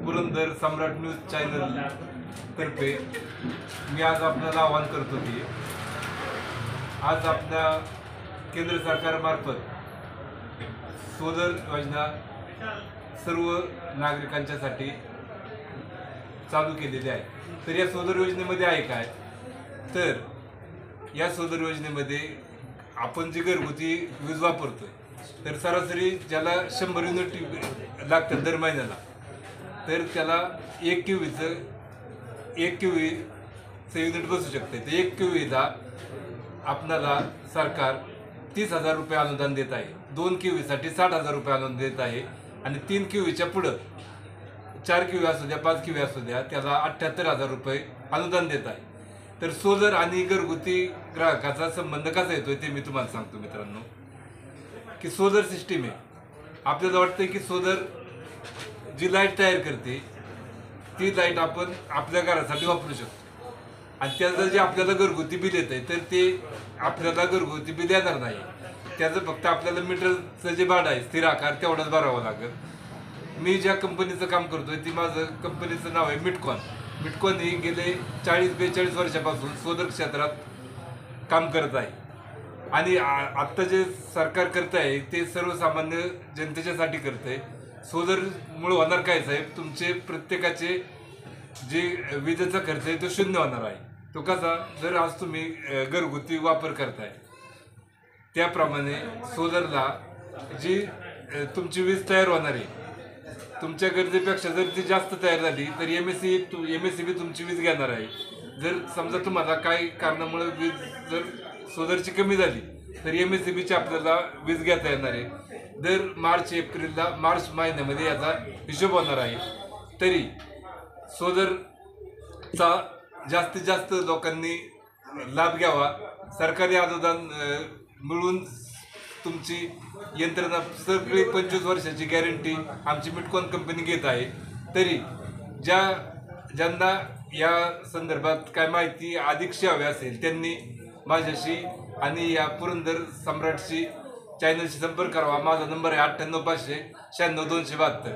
पुरंदर सम्राट news channel तर्फे मी आज आपल्याला आवाहन करतो की आज आपल्या केंद्र सरकारमार्फत सोलर योजना सर्व नागरिकांच्यासाठी चालू केलेली आहे। तर या सोलर योजनेमध्ये आहे काय, तर या सोलर योजनेमध्ये आपण जी घरगुती वीज वापरतोय तर सरासरी ज्याला 100 युनिट लागतात दर महिन्याला, तर त्याला 1 क्यूवीचं युनिट बसू शकते। तर 1 क्यूवीला आपल्याला सरकार 30,000 रुपये अनुदान देत आहे, 2 क्यूवीसाठी 60,000 रुपये अनुदान देत आहे आणि 3 क्यूवीच्या पुढं 4 क्यूवी असू द्या 5 क्यूवी असू द्या त्याला 78,000 रुपये अनुदान देत आहे। तर सोलर आणि घरगुती ग्राहकाचा संबंध कसा येतोय ते मी तुम्हाला सांगतो मित्रांनो, की सोलर सिस्टीम आहे। आपल्याला वाटतं की सोलर जी लाईट तयार करते ती लाईट आपण आपल्या घरासाठी वापरू शकतो आणि त्याचं जे आपल्याला घरगुती बिल येत आहे तर ते आपल्याला घरगुती बिल येणार नाही। त्याचं फक्त आपल्याला मीटरचं जे भाडं आहे स्थिर आकार तेवढंच भरावं लागेल। मी ज्या कंपनीचं काम करतोय ती माझं कंपनीचं नाव आहे मिटकॉन। मिटकॉन ही गेले 40-42 वर्षापासून सोलर क्षेत्रात काम करत आहे आणि आत्ता जे सरकार करत आहे ते सर्वसामान्य जनतेच्यासाठी करत आहे। सोलरमुळे होणार काय साहेब, तुमचे प्रत्येकाचे जे विजेचा खर्च आहे तो शून्य होणार आहे। तो कसा, जर आज तुम्ही घरगुती वापर करताय त्याप्रमाणे सोलरला जी तुमची वीज तयार होणार आहे तुमच्या गरजेपेक्षा जर ती जास्त तयार झाली तर एमएससीबी तुमची वीज घेणार आहे। जर समजा तुम्हाला काही कारणामुळे वीज जर सोलरची कमी झाली तर एमएससीबीची आपल्याला वीज घेता येणार आहे। दर मार्च महिन्यामध्ये याचा हिशोब होणार आहे। तरी सोलरचा जास्तीत जास्त लोकांनी लाभ घ्यावा। सरकारी अनुदान मिळून तुमची यंत्रणा सगळी 25 वर्षाची गॅरंटी आमची मिटकॉन कंपनी घेत आहे। तरी ज्यांना या संदर्भात काय माहिती अधिकशी हवी असेल त्यांनी माझ्याशी आणि या पुरंदर सम्राटशी चॅनलशी संपर्क करावा। माझा नंबर आहे 98 500 96 272।